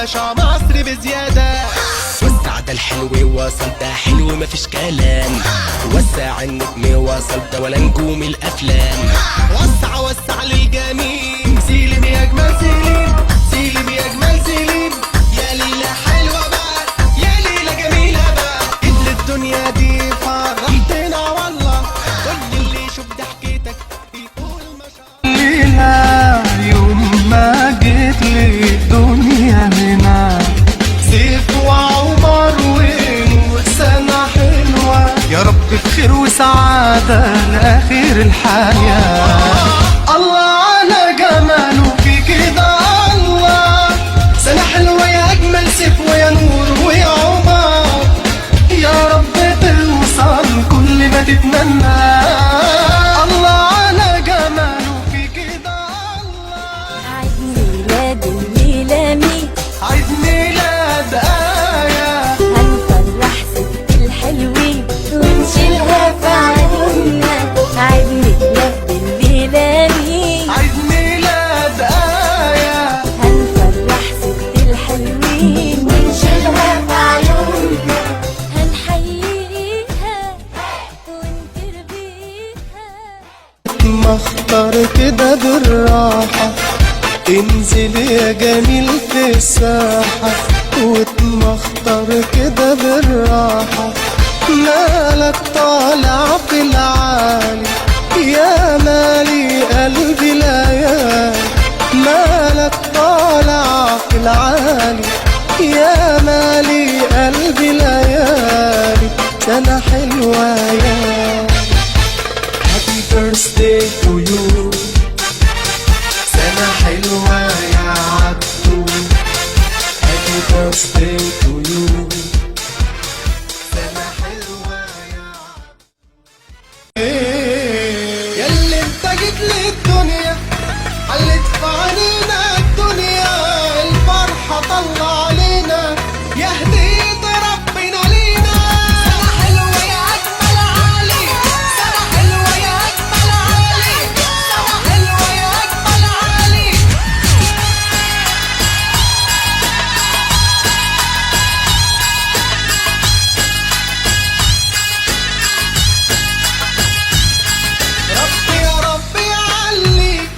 باشا مصر بزيادة. وسع ده الحلو وصل، ده حلو مفيش كلام. وسع النجم وصل، ده ولا نجوم الافلام. وسع وسع للجميل، سيلم يا اجمل سيلم، سيلم يا اجمل سيلم. يا ليلة حلوة بقى، يا ليلة جميلة بقى. إدل الدنيا دي فرحتنا والله، كل اللي يشوف ضحكتك يقول ما شاء الله. ليلة يوم ما جيت لي الدنيا هنا، سيف وعمر ونور سنة حلوة، يا رب بخير وسعادة لآخر الحياة. الله على جماله في كده الله. سنة حلوة يا أجمل سيف ويا نور ويا عمر، يا رب توصل كل ما تتمنى. الله على جماله في كده الله. عيد ميلاد الليلة مين؟ عيد ميلاد آية، هنفرح ست الحلوين ونشيلها في عيوننا. عيد ميلاد الليلة مين؟ عيد ميلاد آية، هنفرح ست الحلوين ونشيلها في عيوننا. هنحييها ونتربيها. مختار كده بالراحة، انزل يا جميل في الساحة. واتمختار كده بالراحة، مالك طالع في العالي يا مالي قلبي ليالي. مالك طالع في العالي يا مالي قلبي ليالي. سنة حلوة يا Happy birthday to you. سنة حلوة يا عبدو. Happy birthday to you. سنة حلوة يا عبدو. ياللي انت جيت للدنيا، حلت في عينينا الدنيا. الفرحة طلع علينا يا هدية ربنا لينا. سنة حلوة يا أجمل عالي، سنة حلوة يا أجمل عالي، سنة حلوة يا أجمل عالي. ربي يا ربي يعليك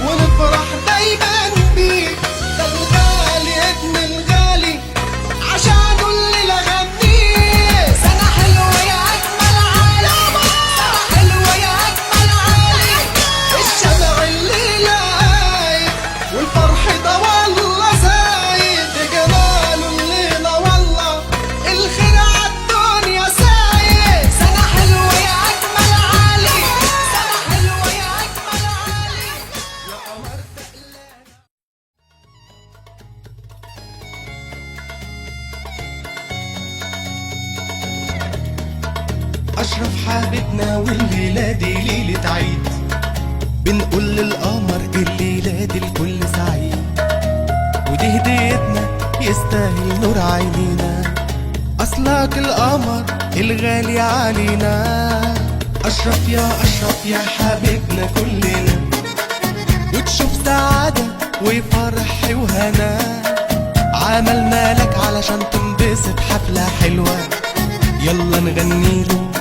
ونفرح دايما بيك. ده الغالي ابن الغالي عشانه الليلة غنيه. سنة حلوة يا أجمل عالي، سنة حلوة يا أجمل عالي. الشمع الليلة قايد والفرح ده والله زايد. بجماله الليلة والله الخير عالدنيا سايد. سنة حلوة يا أجمل عالي، سنة حلوة يا أجمل عالي. يا قمر تقلان. أشرف حبيبنا والليلة دي ليلة عيد، بنقول للقمر الليلة دي الكل سعيد. ودي هديتنا يستاهل نور عينينا، أصلك القمر الغالي علينا. أشرف يا حبيبنا كلنا، وتشوف سعادة وفرح وهنا. عملنا لك علشان تنبسط حفلة حلوة، يلا نغنيله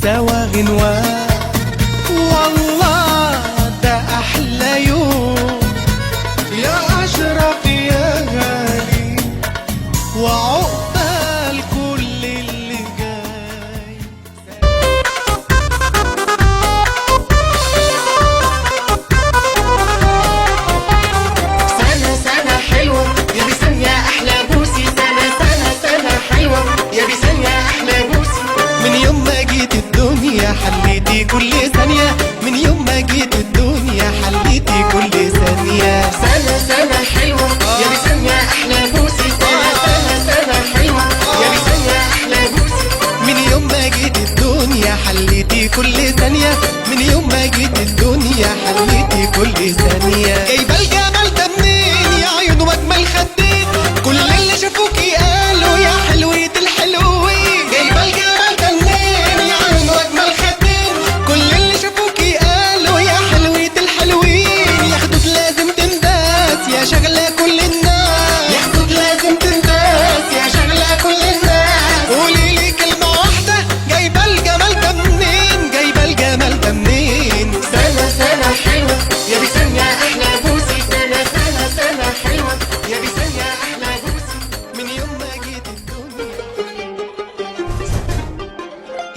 سوا غنوة. والله ده أحلى يوم يا أشرف يا غالي، وعقبال كل اللي جاي. سنة حلوة يا بيسان يا أحلى بوسي. سنة حلوة يا بيسان يا أحلى بوسي. من يوم ما جيت الدنيا حليتي كل ثانية، من يوم ما جيت الدنيا حليتي كل ثانية. سنة حلوة يا بيسان يا أحلى بوسي. سنة حلوة يا بيسان يا أحلى بوسي. من يوم ما جيت الدنيا حليتي كل ثانية، من يوم ما جيت الدنيا حليتي كل ثانية. جايبة الجمال ده منين يا عيون واجمل خدين؟ كل اللي شافوكي قالوا يا حلوة الحلوين. جايبة الجمال ده منين يا عيون واجمل خدين؟ كل اللي شافوكي قالوا يا حلوة الحلوين. يا خدود لازم تنداس يا شغلة كل الناس، يا خدود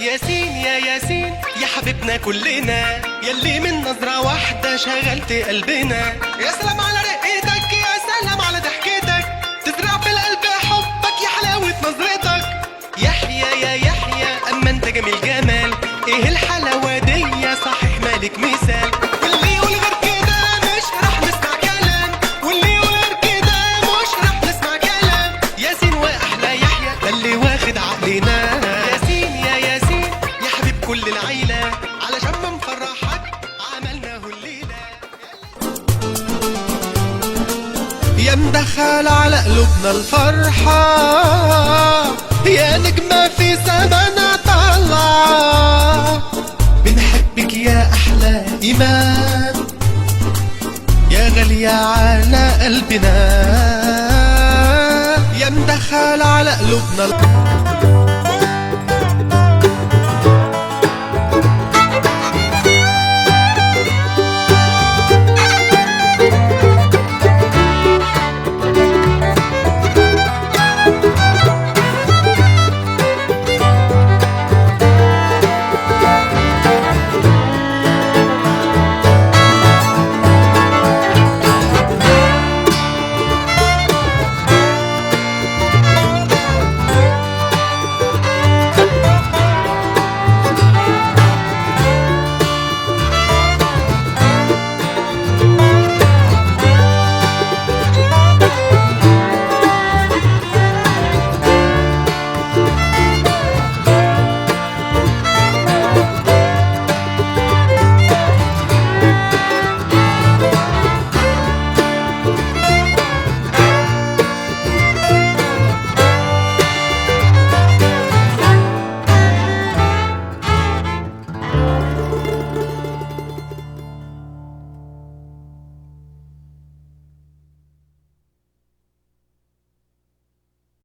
ياسين يا ياسين يا حبيبنا كلنا، يلي من نظرة واحدة شغلت قلبنا. يا سلام على رقتك، يا سلام على ضحكتك، تزرع في القلب حبك يا حلاوة نظرتك. يحيى يا يحيى اما انت جميل جمال، ايه الحلاوة دي صحيح مالك مثال. واللي يقول غير كده مش راح نسمع كلام، واللي يقول غير كده مش راح نسمع كلام. ياسين واحلى يحيى ده اللي واخد عقلنا. ياسين يا ياسين يا حبيب كل العيلة، علشان ما نفرحك عملناه الليلة. يا مدخل على قلوبنا الفرحة، يا نجمة في سمانا طالعة، بنحبك يا أحلى إيمان، يا غالية على قلبنا. يا مدخل على قلوبنا